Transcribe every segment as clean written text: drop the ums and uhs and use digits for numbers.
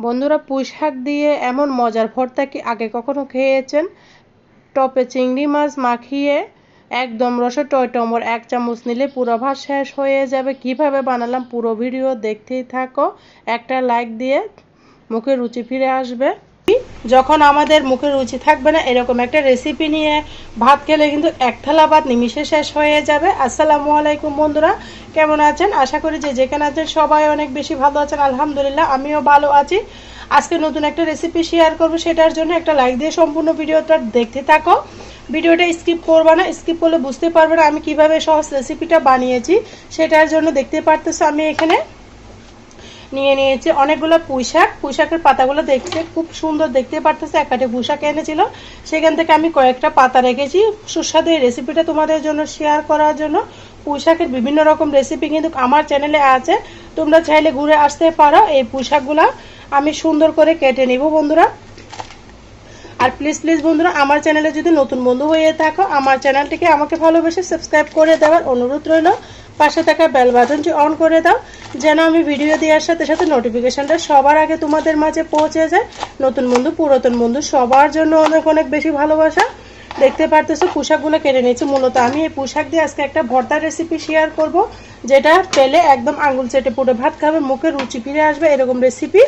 বন্ধুরা, পুঁই শাক দিয়ে এমন মজার ভর্তা কি আগে কখনো খেয়েছেন? টপে চিংড়ি মাছ মাখিয়ে একদম রসে টইটম্বর 1 চামচ নিলে পুরো ভাত শেষ হয়ে যাবে। কিভাবে বানালাম পুরো ভিডিও দেখতেই থাকো। একটা লাইক দিয়ে মুখে রুচি ফিরে আসবে। যখন আমাদের মুখে রুচি থাকবে না, এরকম একটা রেসিপি নিয়ে ভাত খেলে কিন্তু এক থালা ভাত নিমিষে শেষ হয়ে যাবে। আসসালামু আলাইকুম বন্ধুরা, কেমন আছেন? আশা করি যে যেখানে আছেন সবাই অনেক বেশি ভালো আছেন। আলহামদুলিল্লাহ, আমিও ভালো আছি। আজকে নতুন একটা রেসিপি শেয়ার করব, সেটার জন্য একটা লাইক দিয়ে সম্পূর্ণ ভিডিওটা দেখতে থাকো। ভিডিওটা স্কিপ করবে না, স্কিপ করলে বুঝতে পারবে না আমি কিভাবে সহজ রেসিপিটা বানিয়েছি। সেটার জন্য দেখতে পারতেছো আমি এখানে নিয়ে নিয়েছি অনেকগুলো পুঁইশাক। পুঁইশাকের পাতাগুলো দেখতে খুব সুন্দর, দেখতে পারতেছে। এক কাঠে পুঁইশাক এনেছিল, সেখান থেকে আমি কয়েকটা পাতা রেখেছি সুস্বাদু এই রেসিপিটা তোমাদের জন্য শেয়ার করার জন্য। পুঁইশাকের বিভিন্ন রকম রেসিপি কিন্তু আমার চ্যানেলে আছে, তোমরা চাইলে ঘুরে আসতে পারো। এই পুঁইশাকগুলো আমি সুন্দর করে কেটে নিব বন্ধুরা। আর প্লিজ প্লিজ বন্ধুরা, আমার চ্যানেলে যদি নতুন বন্ধু হয়ে থাকো, আমার চ্যানেলটিকে আমাকে ভালোবেসে সাবস্ক্রাইব করে দেওয়ার অনুরোধ রইল। পাশে থাকা বেল বাটনটি অন করে দাও, যেন আমি ভিডিও দেওয়ার সাথে সাথে নোটিফিকেশনটা সবার আগে তোমাদের মাঝে পৌঁছে যায়। নতুন বন্ধু পুরাতন বন্ধু সবার জন্য অনেক অনেক বেশি ভালোবাসা। দেখতে পারতেছো পোশাকগুলো কেটে নিয়েছি। মূলত আমি এই পোশাক দিয়ে আজকে একটা ভর্তার রেসিপি শেয়ার করব, যেটা পেলে একদম আঙুল চেটে পুরো ভাত খাবে, মুখে রুচি ফিরে আসবে এরকম রেসিপি।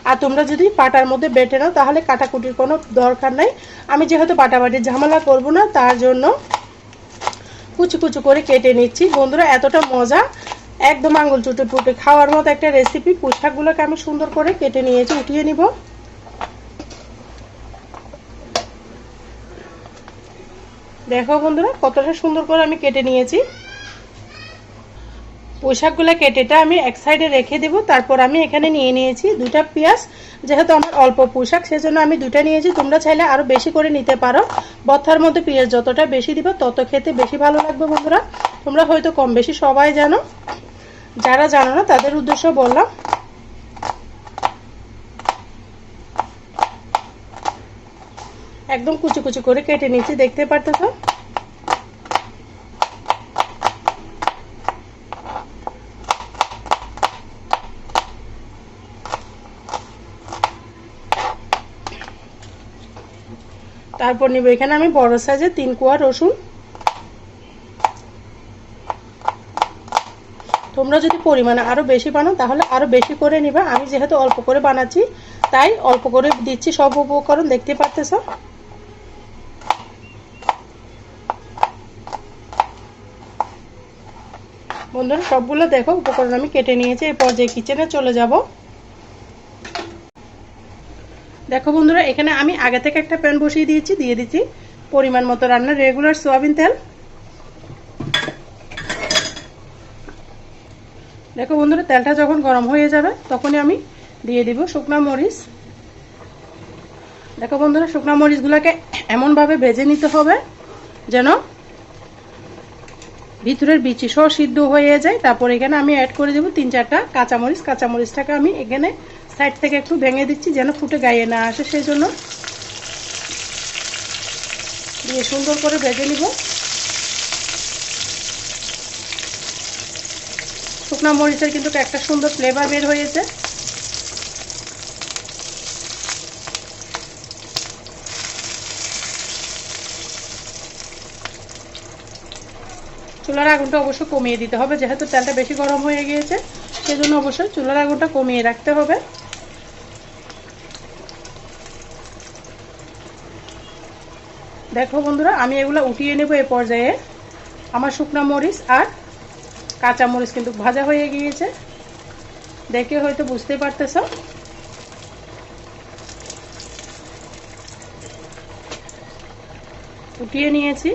আর তোমরা যদি পাটার মধ্যে বেটে নাও তাহলে কাটাকুটির কোনো দরকার নাই। আমি যেহেতু বাটাবাটির ঝামেলা করব না, তার জন্য কুচি কুচি করে কেটে নিচ্ছি বন্ধুরা। এতটা মজা, একদম আঙুল চুটে পুটে খাওয়ার মতো একটা রেসিপি। পোশাকগুলোকে আমি সুন্দর করে কেটে নিয়েছি, উঠিয়ে নিব। দেখো বন্ধুরা, কতটা সুন্দর করে আমি কেটে নিয়েছি। পোশাকগুলো কেটেটা আমি এক সাইডে রেখে দেব। তারপর আমি এখানে নিয়ে নিয়েছি 2টা পেঁয়াজ। যেহেতু আমার অল্প পোশাক, সেজন্য আমি 2টা নিয়েছি। তোমরা চাইলে আরো বেশি করে নিতে পারো। ভর্তার মধ্যে পেঁয়াজ যতটা বেশি দিবে তত খেতে বেশি ভালো লাগবে বন্ধুরা। তোমরা হয়তো কম বেশি সবাই জানো, যারা জানো না তাদের উদ্দেশ্য বললাম। একদম কুচি কুচি করে কেটে নিচ্ছি, দেখতে পারতেছো। তারপর নিব এখানে আমি বড় সাইজের 3 কোয়া রসুন। তোমরা যদি পরিমাণে আরো বেশি বানাও তাহলে আরো বেশি করে নিবা। আমি যেহেতু অল্প করে বানাচ্ছি তাই অল্প করে দিচ্ছি সব উপকরণ, দেখতে পারতেছো। বন্ধুরা, সবগুলো দেখো উপকরণ আমি কেটে নিয়েছি। এই পর্যায়ে কিচেনে চলে যাব। দেখো বন্ধুরা, এখানে আমি আগে থেকে একটা প্যান বসিয়ে দিয়েছি, দিয়ে দিচ্ছি পরিমাণ মতো রান্নার রেগুলার সয়াবিন তেল। দেখো বন্ধুরা, তেলটা যখন গরম হয়ে যাবে তখনই আমি দিয়ে দিব শুকনা মরিচ। দেখো বন্ধুরা, শুকনা মরিচগুলোকে এমনভাবে ভেজে নিতে হবে যেন ভিতরের বিচি সহ সিদ্ধ হয়ে যায়। তারপর এখানে আমি অ্যাড করে দেব 3-4টা কাঁচামরিচ। কাঁচামরিচটাকে আমি এখানে সাইড থেকে একটু ভেঙে দিচ্ছি যেন ফুটে গায়ে না আসে, সেই জন্য দিয়ে সুন্দর করে ভেজে নিব। শুকনা মরিচের কিন্তু একটা সুন্দর ফ্লেভার বের হয়েছে। চুলার আগুনটা অবশ্য কমিয়ে দিতে হবে, যেহেতু তেলটা বেশি গরম হয়ে গিয়েছে, সেজন্য অবশ্যই চুলার আগুনটা কমিয়ে রাখতে হবে। দেখো বন্ধুরা, আমি এগুলো উঠিয়ে নেব। এই পর্যায়ে আমার শুকনা মরিচ আর কাঁচা মরিচ কিন্তু ভাজা হয়ে গিয়েছে, দেখে হয়তো বুঝতে পারতেছো। উঠিয়ে নিয়েছি।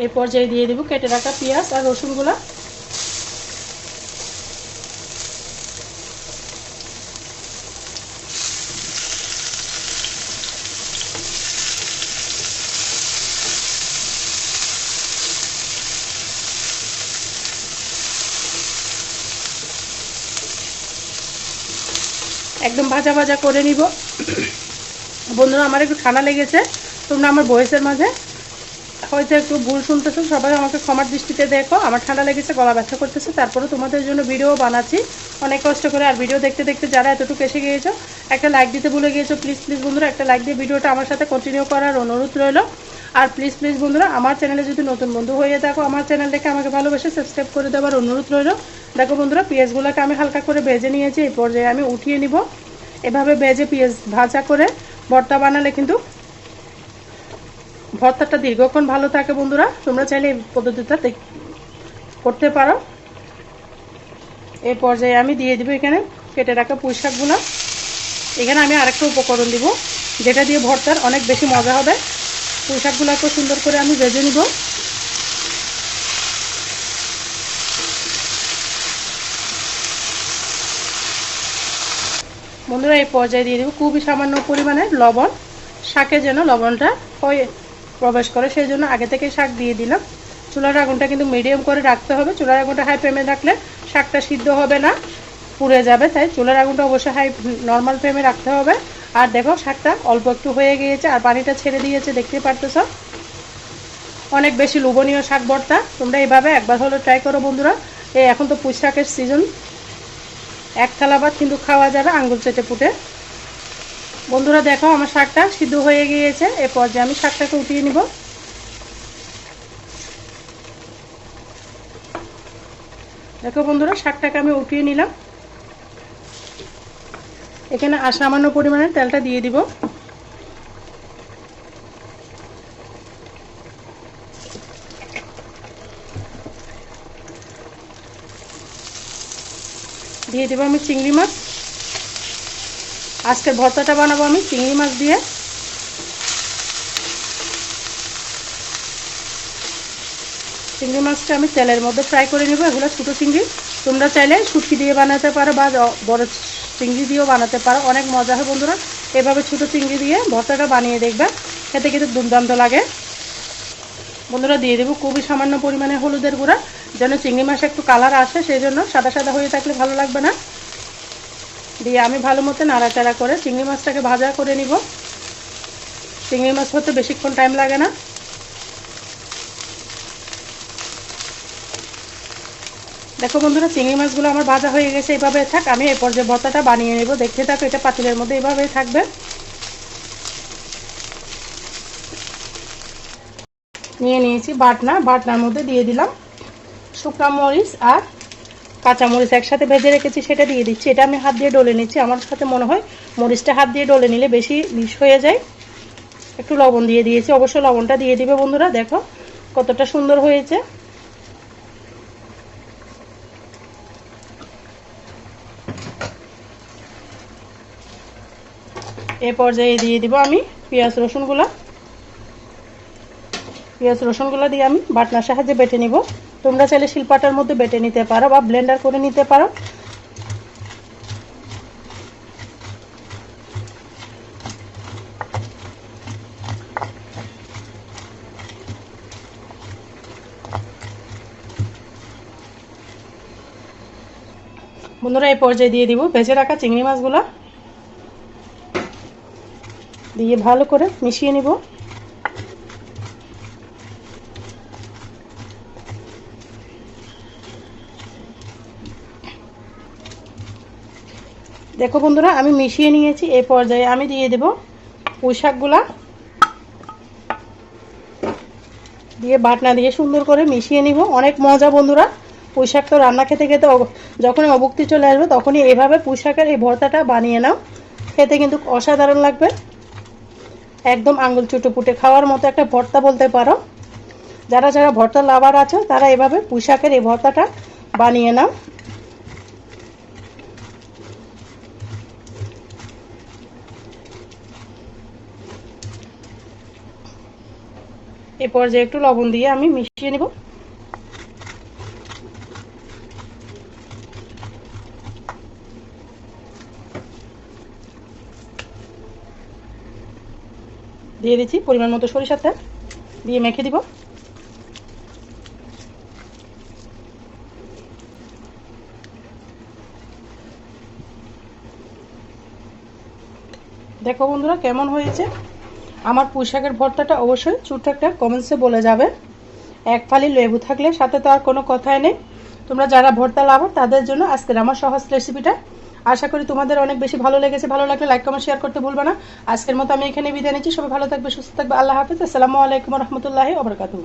এই পর্যায়ে দিয়ে দেব কেটে রাখা পেঁয়াজ আর রসুনগুলা। একদম ভাজা ভাজা করে নিব বন্ধুরা। আমার একটু ঠান্ডা লেগেছে, তোমরা আমার ভয়েসের মাঝে হয়তো একটু ভুল শুনতেছো, সবাই আমাকে ক্ষমার দৃষ্টিতে দেখো। আমার ঠান্ডা লেগেছে, গলা ব্যথা করতেছে, তারপরে তোমাদের জন্য ভিডিও বানাচ্ছি। অনেক কষ্ট করে। আর ভিডিও দেখতে দেখতে যারা এতটুকু এসে গিয়েছো, একটা লাইক দিতে ভুলে গিয়েছো, প্লিজ প্লিজ বন্ধুরা একটা লাইক দিয়ে ভিডিওটা আমার সাথে কন্টিনিউ করার অনুরোধ রইল। আর প্লিজ প্লিজ বন্ধুরা আমার চ্যানেলে যদি নতুন বন্ধু হয়ে থাকো, আমার চ্যানেলটাকে আমাকে ভালোবেসে সাবস্ক্রাইব করে দেওয়ার অনুরোধ রইল। দেখো বন্ধুরা, পেঁয়াজগুলোকে আমি হালকা করে ভেজে নিয়েছি। এই পর্যায়ে আমি উঠিয়ে নিব। এভাবে ভেজে পেঁয়াজ ভাজা করে ভর্তা বানালে কিন্তু ভর্তাটা দীর্ঘক্ষণ ভালো থাকে বন্ধুরা। তোমরা চাইলে এই পদ্ধতিটা করতে পারো। এই পর্যায়ে আমি দিয়ে দিব এখানে কেটে রাখা পুঁই শাকগুলো। এখানে আমি আরেকটা উপকরণ দিব, যেটা দিয়ে ভর্তার অনেক বেশি মজা হবে। পুঁই শাকগুলোকে সুন্দর করে আমি ভেজে নিব। বন্ধুরা, এই পর্যায়ে দিয়ে দিব খুবই সামান্য পরিমাণে লবণ। শাকে যেন লবণটা হয়ে প্রবেশ করে সেই জন্য আগে থেকে শাক দিয়ে দিলাম। চুলার আগুনটা কিন্তু মিডিয়াম করে রাখতে হবে। চুলার আগুনটা হাই ফ্লেমে রাখলে শাকটা সিদ্ধ হবে না, পুড়ে যাবে। তাই চুলার আগুনটা অবশ্যই নর্মাল ফ্লেমে রাখতে হবে। আর দেখো শাকটা অল্প একটু হয়ে গিয়েছে আর পানিটা ছেড়ে দিয়েছে, দেখতে পারতেছ। অনেক বেশি লোভনীয় শাক ভর্তা। তোমরা এইভাবে একবার হলো ট্রাই করো বন্ধুরা। এখন তো পুঁই শাকের সিজন, এক থালা ভাত কিন্তু খাওয়া যাবে আঙ্গুল চেটে পুটে। বন্ধুরা দেখো আমার শাকটা সিদ্ধ হয়ে গিয়েছে। এ পর্যায়ে আমি শাকটাকে উঠিয়ে নিব। দেখো বন্ধুরা, শাকটাকে আমি উঠিয়ে নিলাম। এখানে সামান্য পরিমাণে তেলটা দিয়ে দিব। দিয়ে দেবো আমি চিংড়ি মাছ। আজকের ভর্তাটা বানাবো আমি চিংড়ি মাছ দিয়ে। চিংড়ি মাছটা আমি তেলের মধ্যে ফ্রাই করে নেব। এগুলো ছোটো চিংড়ি, তোমরা চাইলে শুটকি দিয়ে বানাতে পারো বা বড় চিংড়ি দিয়েও বানাতে পারো, অনেক মজা হয় বন্ধুরা। এভাবে ছোটো চিংড়ি দিয়ে ভর্তাটা বানিয়ে দেখবে, খেতে কিন্তু দুর্দান্ত লাগে। বন্ধুরা দিয়ে দেবো খুবই সামান্য পরিমাণে হলুদের গুঁড়া, যেন চিংড়ি মাছ একটু কালার আসে, সেই জন্য সাদা সাদা হয়ে থাকলে ভালো লাগবে না। দিয়ে আমি ভালো মতো নাড়াচাড়া করে চিংড়ি মাছটাকে ভাজা করে নিব। চিংড়ি মাছ হতে বেশিক্ষণ টাইম লাগে না। দেখো বন্ধুরা, চিংড়ি মাছগুলো আমার ভাজা হয়ে গেছে। এইভাবে থাক, আমি এই পর্যায়ে ভর্তাটা বানিয়ে নেব। দেখতে থাকো, এটা পাতিলের মধ্যে এইভাবেই থাকবে। নিয়ে নিয়েছি বাটনা। বাটনার মধ্যে দিয়ে দিলাম শুকনো মরিচ আর কাঁচা মরিচ একসাথে ভেজে রেখেছি, সেটা দিয়ে দিচ্ছি। এটা আমি হাত দিয়ে ডলে নিচ্ছি। আমার সাথে মনে হয় মরিচটা হাত দিয়ে ডলে নিলে বেশি মিশ হয়ে যায়। একটু লবণ দিয়ে দিয়েছি, অবশ্যই লবণটা দিয়ে দিবে বন্ধুরা। দেখো কতটা সুন্দর হয়েছে। এ পর্যায়ে দিয়ে দিব আমি পেঁয়াজ রসুনগুলো। পেঁয়াজ রসুনগুলো দিয়ে আমি বাটনার সাহায্যে বেটে নিব। তোমরা চাইলে শিলপাটার মধ্যে বেটে নিতে পারো বা ব্লেন্ডার করে নিতে পারো। বন্ধুরা, এই পর্যায়ে দিয়ে দিব ভেজে রাখা চিংড়ি মাছগুলো, দিয়ে ভালো করে মিশিয়ে নিব। দেখো বন্ধুরা, আমি মিশিয়ে নিয়েছি। এই পর্যায়ে আমি দিয়ে দেব পুঁই শাকগুলা, দিয়ে বাটনা দিয়ে সুন্দর করে মিশিয়ে নিব। অনেক মজা বন্ধুরা। পুঁই শাক তো রান্না খেতে খেতে যখনই অভুক্তি চলে আসবে তখনই এইভাবে পুঁই শাকের এই ভর্তাটা বানিয়ে নাও, খেতে কিন্তু অসাধারণ লাগবে। একদম আঙুল চুটোপুটে খাওয়ার মতো একটা ভর্তা বলতে পারো। যারা যারা ভর্তা লাভার আছে তারা এভাবে পুঁই শাকের এই ভর্তাটা বানিয়ে নাও। এই পর্যায়ে একটু লবণ দিয়ে আমি মিশিয়ে নেব। দিয়ে দিচ্ছি পরিমাণ মতো সরিষার তেল, দিয়ে মেখে দিব। দেখো বন্ধুরা কেমন হয়েছে আমার পুঁই শাকের ভর্তাটা। অবশ্যই ছোট্ট একটা কমেন্টসে বলে যাবে। এক ফালি লেবু থাকলে সাথে তো আর কোনো কথাই নেই। তোমরা যারা ভর্তা লাভার তাদের জন্য আজকের আমার সহজ রেসিপিটা। আশা করি তোমাদের অনেক বেশি ভালো লেগেছে। ভালো লাগলে লাইক কমেন্ট শেয়ার করতে ভুলবে না। আজকের মতো আমি এখানে বিদায় নিচ্ছি। সবাই ভালো থাকবে, সুস্থ থাকবে। আল্লাহ হাফেজ। আসসালামু আলাইকুম রহমতুল্লাহি ওয়া বারাকাতুহু।